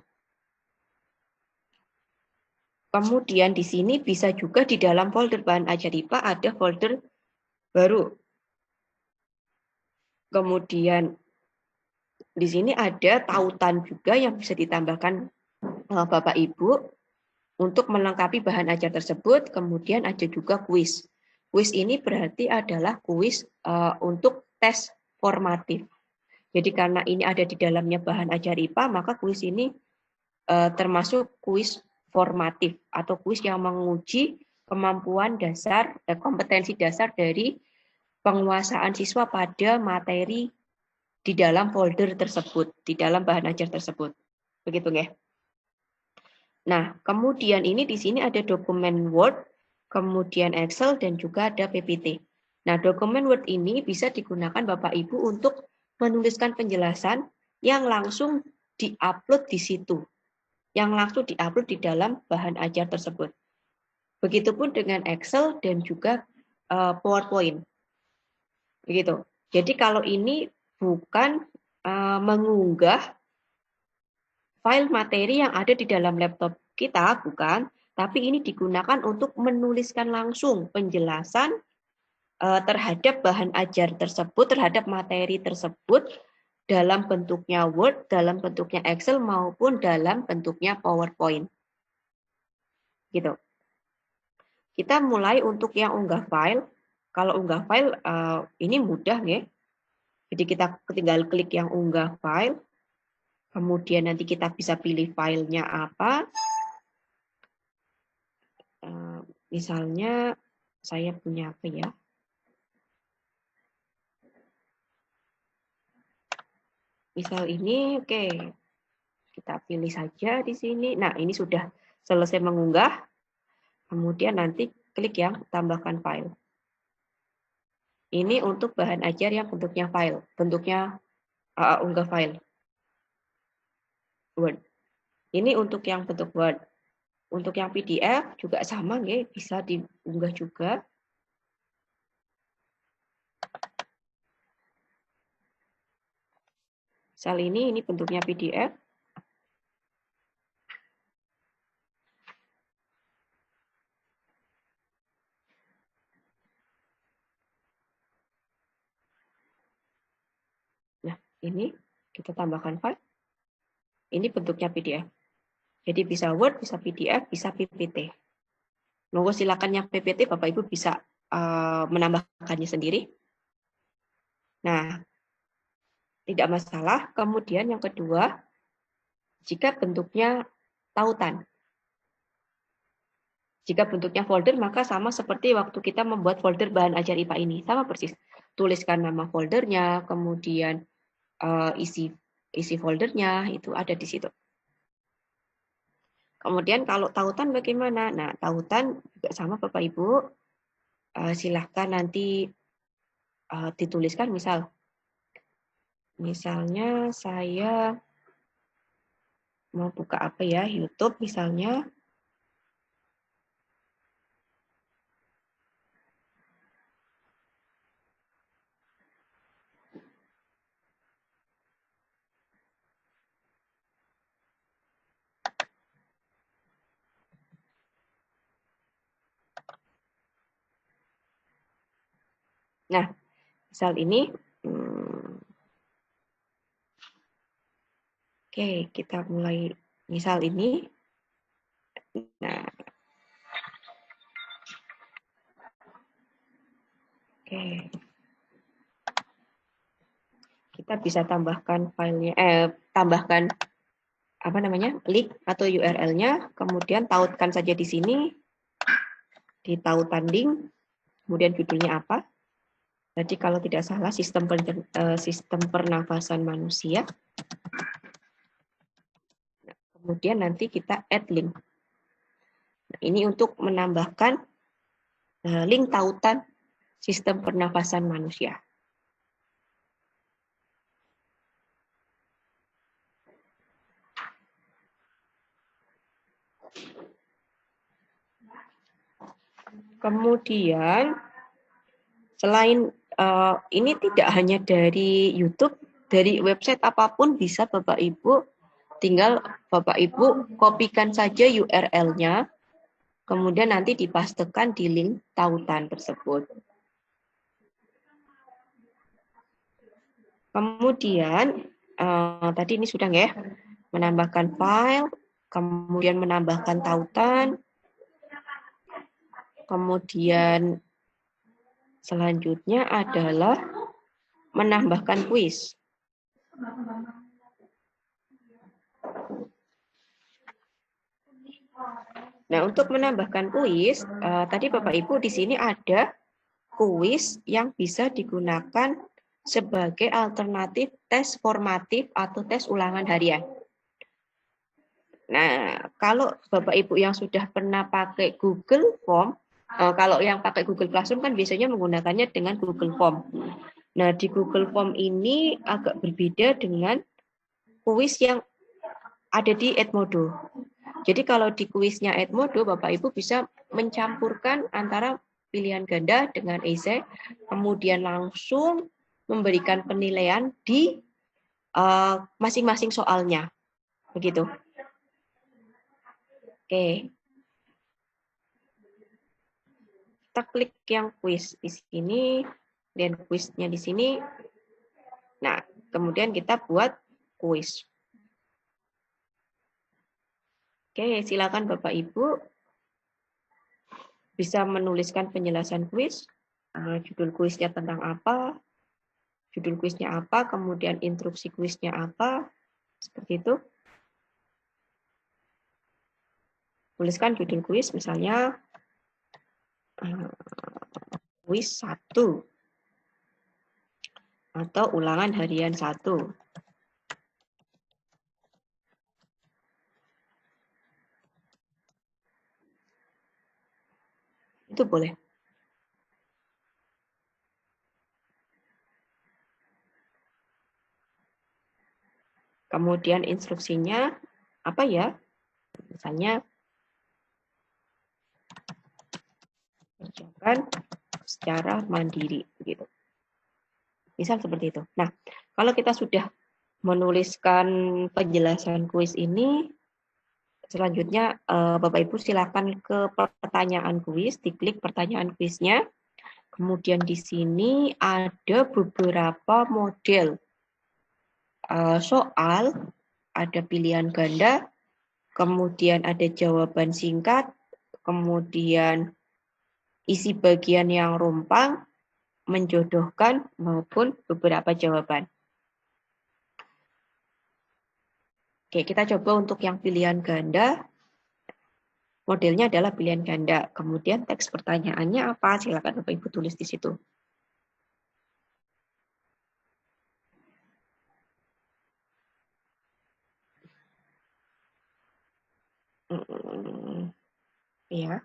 Kemudian di sini bisa juga di dalam folder bahan ajar IPA ada folder baru. Kemudian di sini ada tautan juga yang bisa ditambahkan Bapak Ibu untuk melengkapi bahan ajar tersebut. Kemudian ada juga kuis. Kuis ini berarti adalah kuis untuk tes formatif. Jadi karena ini ada di dalamnya bahan ajar IPA, maka kuis ini termasuk kuis formatif atau kuis yang menguji kemampuan dasar, kompetensi dasar dari penguasaan siswa pada materi di dalam folder tersebut, di dalam bahan ajar tersebut. Begitu nggih? Nah, kemudian ini di sini ada dokumen Word, kemudian Excel, dan juga ada PPT. Nah, dokumen Word ini bisa digunakan Bapak Ibu untuk menuliskan penjelasan yang langsung di-upload di situ, yang langsung di-upload di dalam bahan ajar tersebut. Begitupun dengan Excel dan juga PowerPoint. Begitu. Jadi kalau ini bukan mengunggah file materi yang ada di dalam laptop kita, bukan, tapi ini digunakan untuk menuliskan langsung penjelasan terhadap bahan ajar tersebut, terhadap materi tersebut dalam bentuknya Word, dalam bentuknya Excel, maupun dalam bentuknya PowerPoint. Gitu. Kita mulai untuk yang unggah file. Kalau unggah file ini mudah ya. Jadi kita tinggal klik yang unggah file. Kemudian nanti kita bisa pilih filenya apa. Misalnya saya punya apa ya? Misal ini, oke. Kita pilih saja di sini. Nah, ini sudah selesai mengunggah. Kemudian nanti klik yang tambahkan file. Ini untuk bahan ajar yang bentuknya file, bentuknya unggah file. Word. Ini untuk yang bentuk Word. Untuk yang PDF juga sama nggih, bisa diunggah juga. Misal ini bentuknya PDF. Nah, ini kita tambahkan file. Ini bentuknya PDF. Jadi bisa Word, bisa PDF, bisa PPT. Monggo silakan yang PPT Bapak Ibu bisa menambahkannya sendiri. Nah, tidak masalah. Kemudian yang kedua, jika bentuknya tautan. Jika bentuknya folder, maka sama seperti waktu kita membuat folder bahan ajar IPA ini. Sama persis. Tuliskan nama foldernya, kemudian isi foldernya, itu ada di situ. Kemudian kalau tautan bagaimana? Nah, tautan juga sama Bapak Ibu. Silahkan nanti dituliskan misalnya saya mau buka apa ya, YouTube misalnya. Nah, misal ini, oke, kita mulai misal ini. Nah, oke, kita bisa tambahkan filenya, tambahkan apa namanya, link atau URL-nya, kemudian tautkan saja di sini, di tautan link, kemudian judulnya apa. Jadi kalau tidak salah sistem pernafasan manusia. Nah, kemudian nanti kita add link. Nah, ini untuk menambahkan link tautan sistem pernafasan manusia. Kemudian selain ini tidak hanya dari YouTube, dari website apapun bisa Bapak Ibu, tinggal Bapak Ibu kopikan saja URL-nya, kemudian nanti dipastekan di link tautan tersebut. Kemudian tadi ini sudah ya, menambahkan file, kemudian menambahkan tautan, kemudian selanjutnya adalah menambahkan kuis. Nah, untuk menambahkan kuis, tadi Bapak Ibu di sini ada kuis yang bisa digunakan sebagai alternatif tes formatif atau tes ulangan harian. Nah, kalau Bapak Ibu yang sudah pernah pakai Google Form, kalau yang pakai Google Classroom kan biasanya menggunakannya dengan Google Form. Nah, di Google Form ini agak berbeda dengan kuis yang ada di Edmodo. Jadi kalau di kuisnya Edmodo, Bapak Ibu bisa mencampurkan antara pilihan ganda dengan esai, kemudian langsung memberikan penilaian di masing-masing soalnya. Begitu. Oke. Kita klik yang kuis di sini, dan kuisnya di sini. Nah, kemudian kita buat kuis. Oke, silakan Bapak Ibu bisa menuliskan penjelasan kuis, judul kuisnya tentang apa, judul kuisnya apa, kemudian instruksi kuisnya apa, seperti itu. Tuliskan judul kuis, misalnya kuis 1 atau ulangan harian 1. Itu boleh. Kemudian instruksinya apa ya? Misalnya kerjakan secara mandiri begitu. Misal seperti itu. Nah, kalau kita sudah menuliskan penjelasan kuis ini, selanjutnya Bapak Ibu silakan ke pertanyaan kuis, diklik pertanyaan kuisnya. Kemudian di sini ada beberapa model soal, ada pilihan ganda, kemudian ada jawaban singkat, kemudian isi bagian yang rumpang, menjodohkan, maupun beberapa jawaban. Oke, kita coba untuk yang pilihan ganda. Modelnya adalah pilihan ganda. Kemudian teks pertanyaannya apa? Silakan Bapak Ibu tulis di situ. Ya.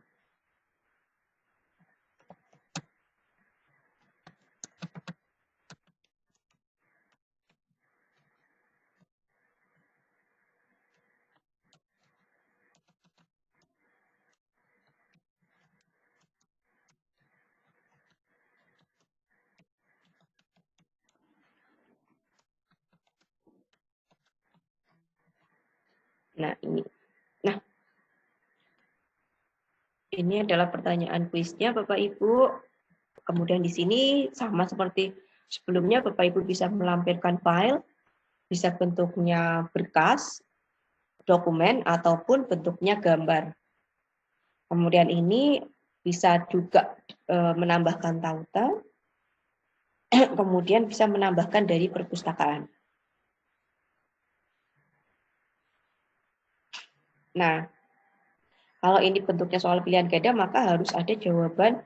Nah, ini. Nah, ini adalah pertanyaan kuisnya Bapak Ibu. Kemudian di sini sama seperti sebelumnya, Bapak Ibu bisa melampirkan file, bisa bentuknya berkas, dokumen, ataupun bentuknya gambar. Kemudian ini bisa juga menambahkan tautan, kemudian bisa menambahkan dari perpustakaan. Nah, kalau ini bentuknya soal pilihan ganda, maka harus ada jawaban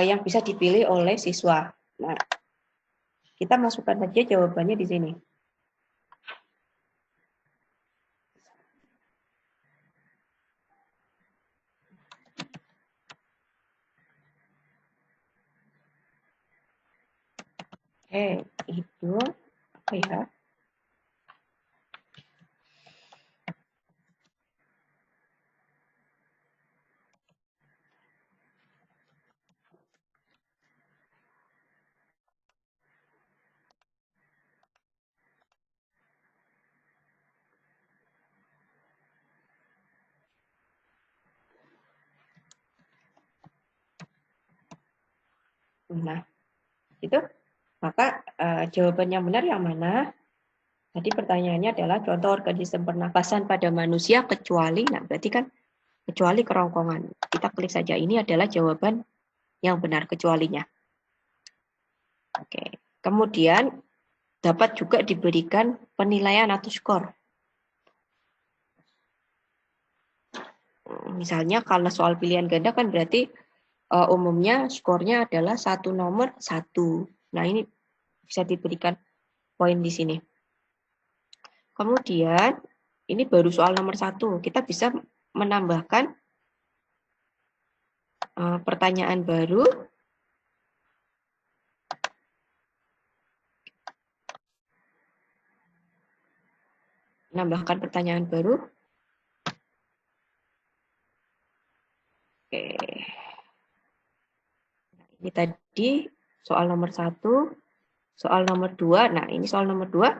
yang bisa dipilih oleh siswa. Nah, kita masukkan saja jawabannya di sini. Itu apa ya? Nah, itu maka jawaban yang benar yang mana? Tadi pertanyaannya adalah contoh organisme pernapasan pada manusia kecuali, nah berarti kan kecuali kerongkongan. Kita klik saja, ini adalah jawaban yang benar kecualinya. Oke. Kemudian dapat juga diberikan penilaian atau skor. Misalnya kalau soal pilihan ganda kan berarti umumnya skornya adalah 1 nomor 1. Nah, ini bisa diberikan poin di sini. Kemudian, ini baru soal nomor 1. Kita bisa menambahkan pertanyaan baru. Menambahkan pertanyaan baru. Oke. Ini tadi soal nomor 1. Soal nomor 2. Nah, ini soal nomor 2.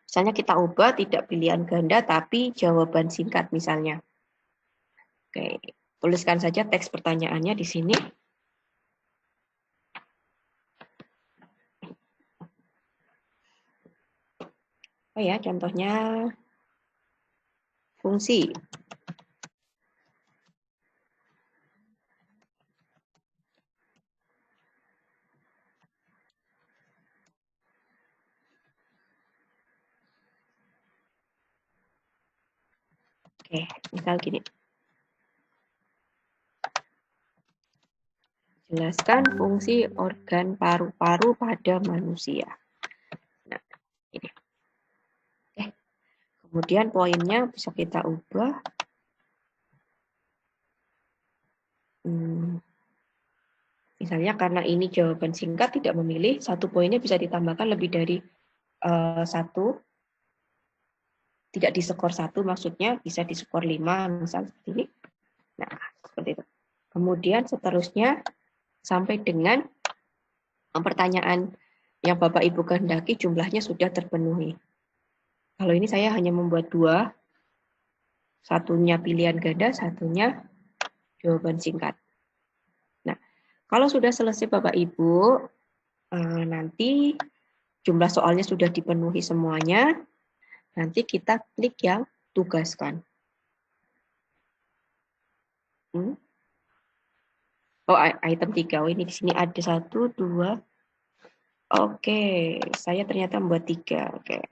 Misalnya kita ubah tidak pilihan ganda, tapi jawaban singkat misalnya. Oke, tuliskan saja teks pertanyaannya di sini. Oh ya, contohnya fungsi. Oke, misal gini. Jelaskan fungsi organ paru-paru pada manusia. Nah, ini. Oke. Kemudian poinnya bisa kita ubah. Misalnya karena ini jawaban singkat tidak memilih, 1 poinnya bisa ditambahkan lebih dari 1. Tidak diskor 1 maksudnya bisa diskor 5 misal seperti ini. Nah, seperti itu. Kemudian seterusnya sampai dengan pertanyaan yang Bapak Ibu kehendaki jumlahnya sudah terpenuhi. Kalau ini saya hanya membuat 2. Satunya pilihan ganda, satunya jawaban singkat. Nah, kalau sudah selesai Bapak Ibu, nanti jumlah soalnya sudah dipenuhi semuanya. Nanti kita klik yang tugaskan. Oh, item 3. Oh, ini di sini ada 1, 2. Oke, saya ternyata membuat 3. Oke.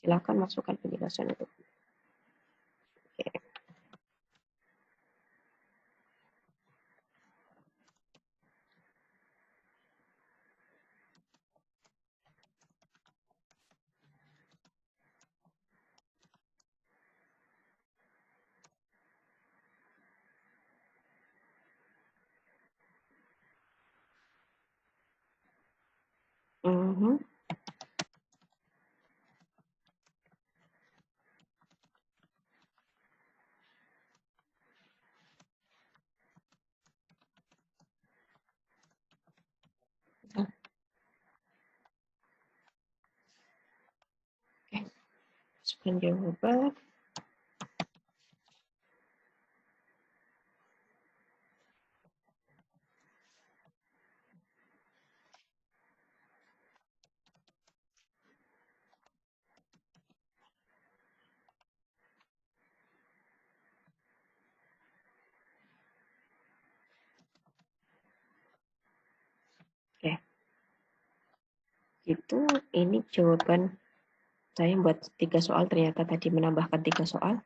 Silakan masukkan penjelasan itu. Oke. Mhm. Oke. Masukkan jawaban. Oke. Itu ini jawaban saya buat 3 soal, ternyata tadi menambahkan 3 soal.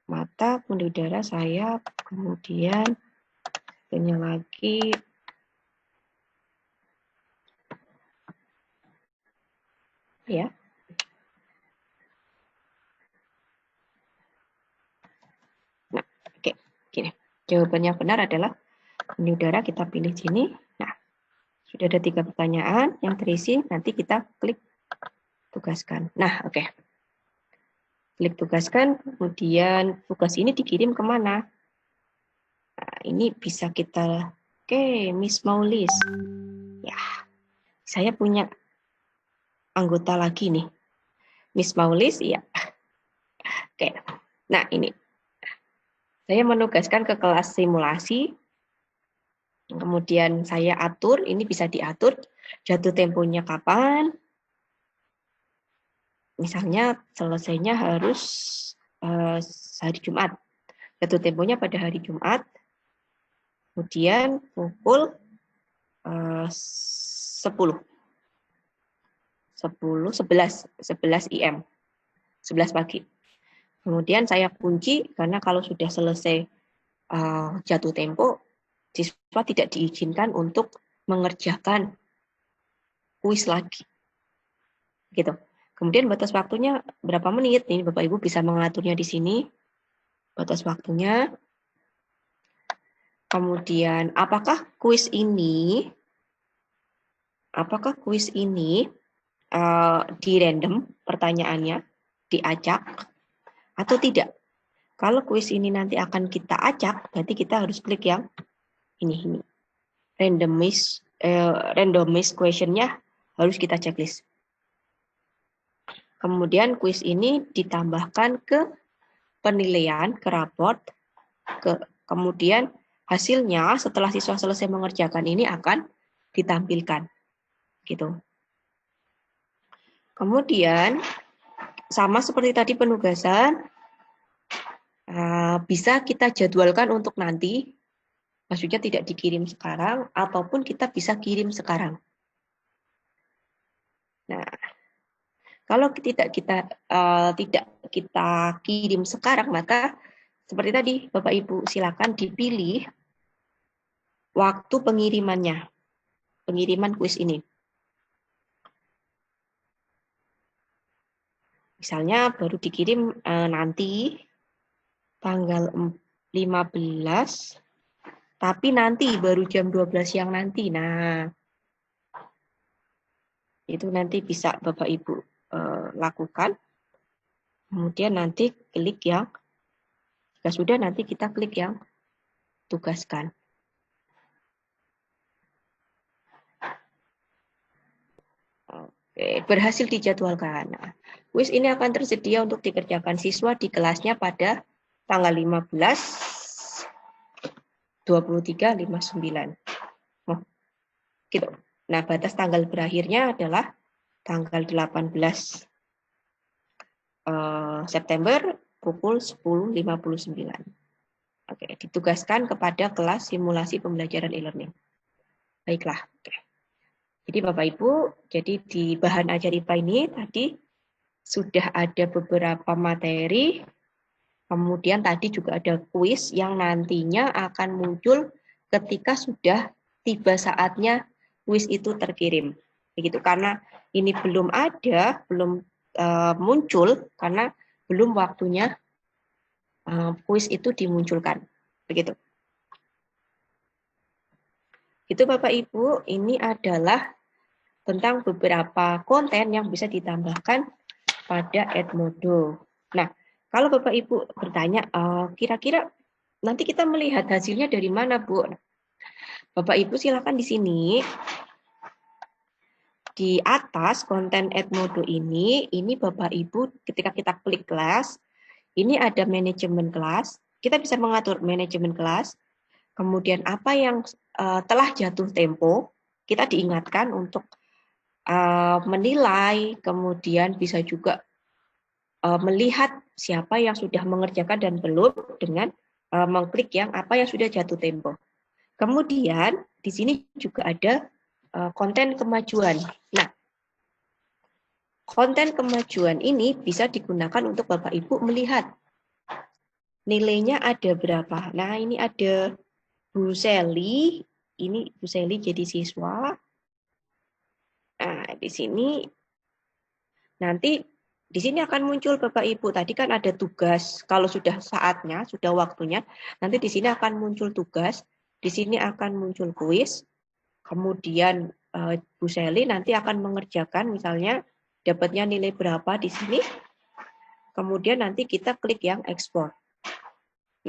Mata, pembuluh darah, sayap, kemudian satunya lagi ya. Nah, oke, gini. Jawabannya benar adalah pembuluh darah, kita pilih sini. Nah, sudah ada 3 pertanyaan yang terisi, nanti kita klik tugaskan. Nah, oke. Klik tugaskan, kemudian tugas ini dikirim kemana? Nah, ini bisa kita, oke, Miss Maulis. Ya, saya punya anggota lagi nih. Miss Maulis, ya. Oke, nah ini. Saya menugaskan ke kelas simulasi, kemudian saya atur, ini bisa diatur, jatuh temponya kapan, misalnya selesainya harus hari Jumat, jatuh temponya pada hari Jumat, kemudian pukul 11 IM, 11 pagi. Kemudian saya kunci, karena kalau sudah selesai jatuh tempo, siswa tidak diizinkan untuk mengerjakan kuis lagi. Gitu. Kemudian batas waktunya berapa menit? Ini Bapak Ibu bisa mengaturnya di sini. Batas waktunya. Kemudian apakah kuis ini di random pertanyaannya, diacak atau tidak? Kalau kuis ini nanti akan kita acak, berarti kita harus klik yang ini. Randomize question-nya harus kita checklist. Kemudian kuis ini ditambahkan ke penilaian, ke raport, kemudian hasilnya setelah siswa selesai mengerjakan ini akan ditampilkan. Gitu. Kemudian sama seperti tadi penugasan, bisa kita jadwalkan untuk nanti, maksudnya tidak dikirim sekarang, ataupun kita bisa kirim sekarang. Nah, kalau tidak kita kirim sekarang, maka seperti tadi Bapak Ibu silakan dipilih waktu pengiriman kuis ini. Misalnya baru dikirim nanti tanggal 15, tapi nanti baru jam 12 siang nanti. Nah, itu nanti bisa Bapak Ibu lakukan. Kemudian nanti klik yang, jika sudah nanti kita klik yang tugaskan. Oke, berhasil dijadwalkan. Nah, kuis ini akan tersedia untuk dikerjakan siswa di kelasnya pada tanggal 15, 23, 59. Oh, gitu. Nah, batas tanggal berakhirnya adalah tanggal 18 September pukul 10.59. Oke, ditugaskan kepada kelas simulasi pembelajaran e-learning. Baiklah. Oke. Jadi Bapak Ibu, jadi di bahan ajar IPA ini tadi sudah ada beberapa materi, kemudian tadi juga ada kuis yang nantinya akan muncul ketika sudah tiba saatnya kuis itu terkirim. Begitu, karena ini belum ada, belum muncul karena belum waktunya kuis itu dimunculkan. Begitu. Itu Bapak Ibu, ini adalah tentang beberapa konten yang bisa ditambahkan pada Edmodo. Nah, kalau Bapak Ibu bertanya, kira-kira nanti kita melihat hasilnya dari mana, Bu? Bapak Ibu silakan di sini, di atas konten Edmodo ini Bapak Ibu ketika kita klik kelas, ini ada manajemen kelas, kita bisa mengatur manajemen kelas, kemudian apa yang telah jatuh tempo, kita diingatkan untuk menilai, kemudian bisa juga melihat siapa yang sudah mengerjakan dan belum dengan mengklik yang apa yang sudah jatuh tempo. Kemudian di sini juga ada konten kemajuan. Nah, konten kemajuan ini bisa digunakan untuk Bapak Ibu melihat nilainya ada berapa. Nah, ini ada Bu Seli, ini Bu Seli jadi siswa. Nah, di sini nanti di sini akan muncul Bapak Ibu. Tadi kan ada tugas. Kalau sudah saatnya, sudah waktunya, nanti di sini akan muncul tugas. Di sini akan muncul kuis. Kemudian Bu Seli nanti akan mengerjakan, misalnya dapatnya nilai berapa di sini. Kemudian nanti kita klik yang ekspor.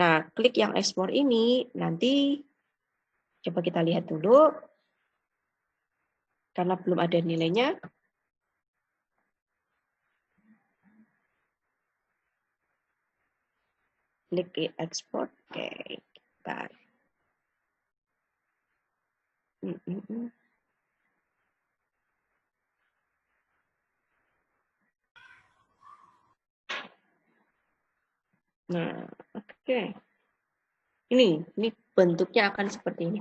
Nah, klik yang ekspor ini nanti coba kita lihat dulu. Karena belum ada nilainya. Klik ekspor. Oke, kita. Nah, oke. Ini bentuknya akan seperti ini.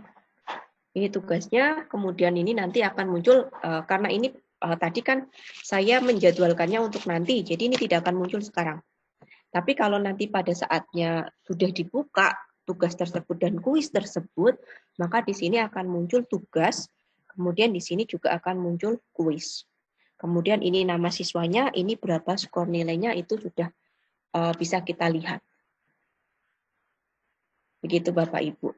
Ini tugasnya, kemudian ini nanti akan muncul, karena ini tadi kan saya menjadwalkannya untuk nanti, jadi ini tidak akan muncul sekarang. Tapi kalau nanti pada saatnya sudah dibuka tugas tersebut dan kuis tersebut, maka di sini akan muncul tugas, kemudian di sini juga akan muncul kuis. Kemudian ini nama siswanya, ini berapa skor nilainya, itu sudah bisa kita lihat. Begitu Bapak Ibu.